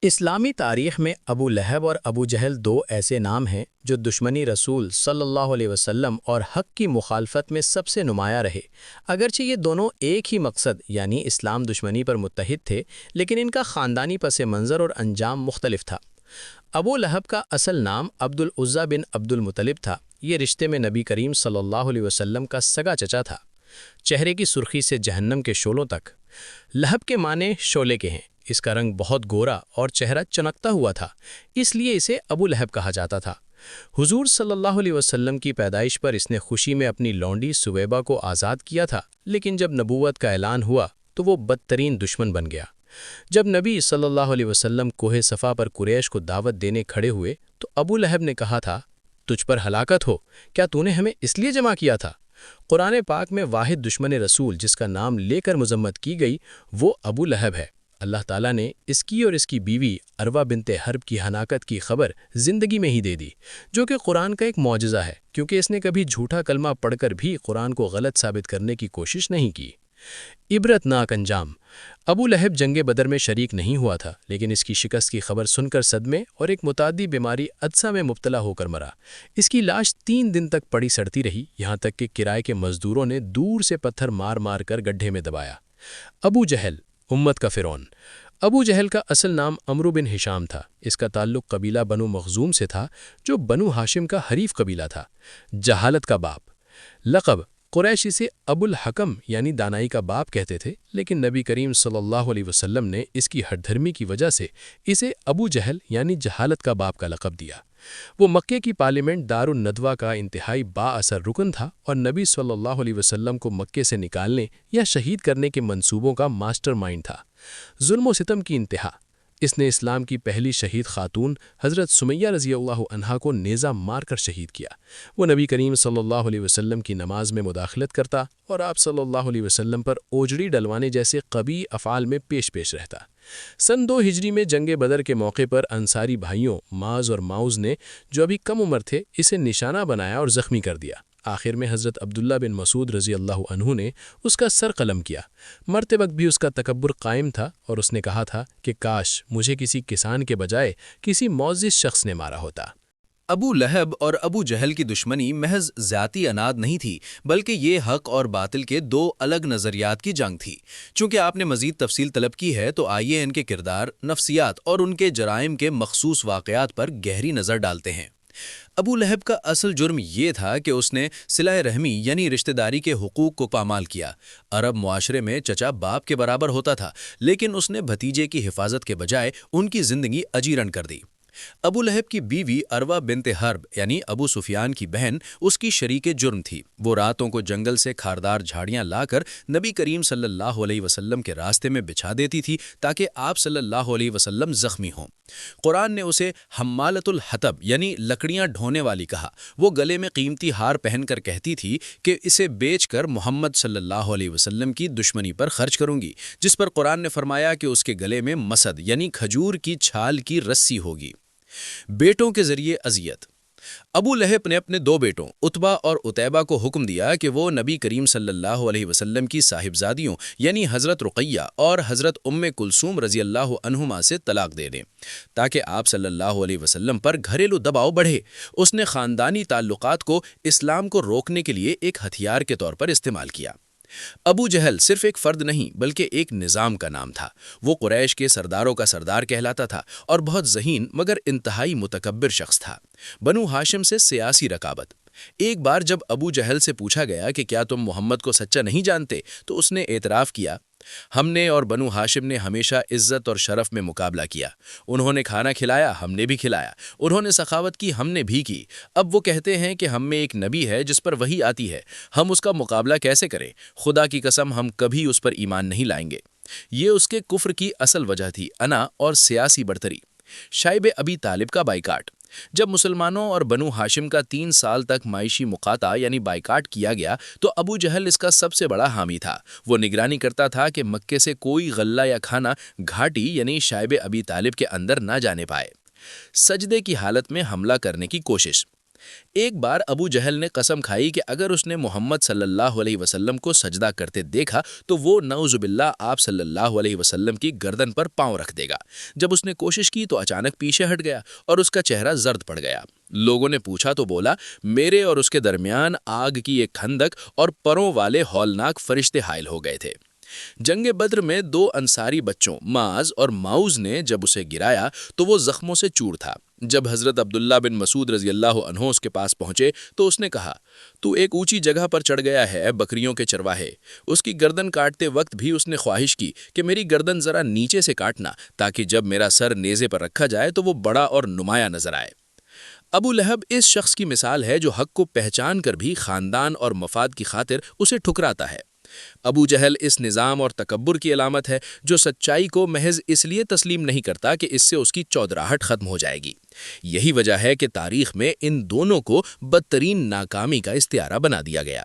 اسلامی تاریخ میں ابو لہب اور ابو جہل دو ایسے نام ہیں جو دشمنی رسول صلی اللہ علیہ وسلم اور حق کی مخالفت میں سب سے نمایاں رہے۔ اگرچہ یہ دونوں ایک ہی مقصد یعنی اسلام دشمنی پر متحد تھے، لیکن ان کا خاندانی پس منظر اور انجام مختلف تھا۔ ابو لہب کا اصل نام عبد العزیٰ بن عبد المطلب تھا۔ یہ رشتے میں نبی کریم صلی اللہ علیہ وسلم کا سگا چچا تھا۔ چہرے کی سرخی سے جہنم کے شعلوں تک۔ لہب کے معنی شعلے کے ہیں۔ اس کا رنگ بہت گورا اور چہرہ چمکتا ہوا تھا، اس لیے اسے ابو لہب کہا جاتا تھا۔ حضور صلی اللہ علیہ وسلم کی پیدائش پر اس نے خوشی میں اپنی لونڈی سویبہ کو آزاد کیا تھا، لیکن جب نبوت کا اعلان ہوا تو وہ بدترین دشمن بن گیا۔ جب نبی صلی اللہ علیہ وسلم کوہ صفا پر قریش کو دعوت دینے کھڑے ہوئے تو ابو لہب نے کہا تھا، تجھ پر ہلاکت ہو، کیا تو نے ہمیں اس لیے جمع کیا تھا؟ قرآن پاک میں واحد دشمن رسول جس کا نام لے کر مذمت کی گئی وہ ابو لہب ہے۔ اللہ تعالیٰ نے اس کی اور اس کی بیوی عروہ بنت حرب کی ہلاکت کی خبر زندگی میں ہی دے دی، جو کہ قرآن کا ایک معجزہ ہے، کیونکہ اس نے کبھی جھوٹا کلمہ پڑھ کر بھی قرآن کو غلط ثابت کرنے کی کوشش نہیں کی۔ عبرت ناک انجام۔ ابو لہب جنگ بدر میں شریک نہیں ہوا تھا، لیکن اس کی شکست کی خبر سن کر صدمے اور ایک متعدی بیماری عدسہ میں مبتلا ہو کر مرا۔ اس کی لاش 3 دن تک پڑی سڑتی رہی، یہاں تک کہ کرائے کے مزدوروں نے دور سے پتھر مار مار کر گڈھے میں دبایا۔ ابو جہل، امت کا فرعون۔ ابو جہل کا اصل نام عمرو بن ہشام تھا۔ اس کا تعلق قبیلہ بنو مخزوم سے تھا، جو بنو ہاشم کا حریف قبیلہ تھا۔ جہالت کا باپ۔ لقب، قریش اسے ابو الحکم یعنی دانائی کا باپ کہتے تھے، لیکن نبی کریم صلی اللہ علیہ وسلم نے اس کی ہٹ دھرمی کی وجہ سے اسے ابو جہل یعنی جہالت کا باپ کا لقب دیا۔ وہ مکے کی پارلیمنٹ دار الندوہ کا انتہائی با اثر رکن تھا اور نبی صلی اللہ علیہ وسلم کو مکے سے نکالنے یا شہید کرنے کے منصوبوں کا ماسٹر مائنڈ تھا۔ ظلم و ستم کی انتہا۔ اس نے اسلام کی پہلی شہید خاتون حضرت سمیہ رضی اللہ عنہا کو نیزہ مار کر شہید کیا۔ وہ نبی کریم صلی اللہ علیہ وسلم کی نماز میں مداخلت کرتا اور آپ صلی اللہ علیہ وسلم پر اوجڑی ڈلوانے جیسے قبیح افعال میں پیش رہتا۔ سن 2 ہجری میں جنگ بدر کے موقع پر انصاری بھائیوں معاذ اور معوذ نے، جو ابھی کم عمر تھے، اسے نشانہ بنایا اور زخمی کر دیا۔ آخر میں حضرت عبداللہ بن مسعود رضی اللہ عنہ نے اس کا سر قلم کیا۔ مرتے وقت بھی اس کا تکبر قائم تھا اور اس نے کہا تھا کہ کاش مجھے کسی کسان کے بجائے کسی معزز شخص نے مارا ہوتا۔ ابو لہب اور ابو جہل کی دشمنی محض ذاتی اناد نہیں تھی، بلکہ یہ حق اور باطل کے 2 الگ نظریات کی جنگ تھی۔ چونکہ آپ نے مزید تفصیل طلب کی ہے تو آئیے ان کے کردار، نفسیات اور ان کے جرائم کے مخصوص واقعات پر گہری نظر ڈالتے ہیں۔ ابو لہب کا اصل جرم یہ تھا کہ اس نے صلہ رحمی یعنی رشتہ داری کے حقوق کو پامال کیا۔ عرب معاشرے میں چچا باپ کے برابر ہوتا تھا، لیکن اس نے بھتیجے کی حفاظت کے بجائے ان کی زندگی اجیرن کر دی۔ ابو لہب کی بیوی عروہ بنت حرب یعنی ابو سفیان کی بہن اس کی شریک جرم تھی۔ وہ راتوں کو جنگل سے کھاردار جھاڑیاں لا کر نبی کریم صلی اللہ علیہ وسلم کے راستے میں بچھا دیتی تھی تاکہ آپ صلی اللہ علیہ وسلم زخمی ہوں۔ قرآن نے اسے حمالۃ الحطب یعنی لکڑیاں ڈھونے والی کہا۔ وہ گلے میں قیمتی ہار پہن کر کہتی تھی کہ اسے بیچ کر محمد صلی اللہ علیہ وسلم کی دشمنی پر خرچ کروں گی، جس پر قرآن نے فرمایا کہ اس کے گلے میں مسد یعنی کھجور کی چھال کی رسی ہوگی۔ بیٹوں کے ذریعے اذیت۔ ابو لہب نے اپنے 2 بیٹوں عتبہ اور عتیبہ کو حکم دیا کہ وہ نبی کریم صلی اللہ علیہ وسلم کی صاحبزادیوں یعنی حضرت رقیہ اور حضرت ام کلثوم رضی اللہ عنہما سے طلاق دے دیں تاکہ آپ صلی اللہ علیہ وسلم پر گھریلو دباؤ بڑھے۔ اس نے خاندانی تعلقات کو اسلام کو روکنے کے لیے ایک ہتھیار کے طور پر استعمال کیا۔ ابو جہل صرف ایک فرد نہیں بلکہ ایک نظام کا نام تھا۔ وہ قریش کے سرداروں کا سردار کہلاتا تھا اور بہت ذہین مگر انتہائی متکبر شخص تھا۔ بنو ہاشم سے سیاسی رقابت۔ ایک بار جب ابو جہل سے پوچھا گیا کہ کیا تم محمد کو سچا نہیں جانتے تو اس نے اعتراف کیا، ہم نے اور بنو ہاشم نے ہمیشہ عزت اور شرف میں مقابلہ کیا۔ انہوں نے کھانا کھلایا، ہم نے بھی کھلایا۔ انہوں نے سخاوت کی، ہم نے بھی کی۔ اب وہ کہتے ہیں کہ ہم میں ایک نبی ہے جس پر وحی آتی ہے، ہم اس کا مقابلہ کیسے کریں؟ خدا کی قسم ہم کبھی اس پر ایمان نہیں لائیں گے۔ یہ اس کے کفر کی اصل وجہ تھی، انا اور سیاسی برتری۔ شائب ابی طالب کا بائیکاٹ۔ جب مسلمانوں اور بنو ہاشم کا 3 سال تک معاشی مقاطعہ یعنی بائیکاٹ کیا گیا تو ابو جہل اس کا سب سے بڑا حامی تھا۔ وہ نگرانی کرتا تھا کہ مکے سے کوئی غلہ یا کھانا گھاٹی یعنی شائب ابی طالب کے اندر نہ جانے پائے۔ سجدے کی حالت میں حملہ کرنے کی کوشش۔ ایک بار ابو جہل نے قسم کھائی کہ اگر اس نے محمد صلی اللہ علیہ وسلم کو سجدہ کرتے دیکھا تو وہ نعوذ باللہ آپ صلی اللہ علیہ وسلم کی گردن پر پاؤں رکھ دے گا۔ جب اس نے کوشش کی تو اچانک پیچھے ہٹ گیا اور اس کا چہرہ زرد پڑ گیا۔ لوگوں نے پوچھا تو بولا، میرے اور اس کے درمیان آگ کی ایک کھندک اور پروں والے ہولناک فرشتے حائل ہو گئے تھے۔ جنگ بدر میں 2 انصاری بچوں معاذ اور معوذ نے جب اسے گرایا تو وہ زخموں سے چور تھا۔ جب حضرت عبداللہ بن مسعود رضی اللہ عنہ اس کے پاس پہنچے تو اس نے کہا، تو ایک اونچی جگہ پر چڑھ گیا ہے، بکریوں کے چرواہے۔ اس کی گردن کاٹتے وقت بھی اس نے خواہش کی کہ میری گردن ذرا نیچے سے کاٹنا تاکہ جب میرا سر نیزے پر رکھا جائے تو وہ بڑا اور نمایاں نظر آئے۔ ابو لہب اس شخص کی مثال ہے جو حق کو پہچان کر بھی خاندان اور مفاد کی خاطر اسے ٹھکراتا ہے۔ ابو جہل اس نظام اور تکبر کی علامت ہے جو سچائی کو محض اس لیے تسلیم نہیں کرتا کہ اس سے اس کی چودراہٹ ختم ہو جائے گی۔ یہی وجہ ہے کہ تاریخ میں ان دونوں کو بدترین ناکامی کا استعارہ بنا دیا گیا۔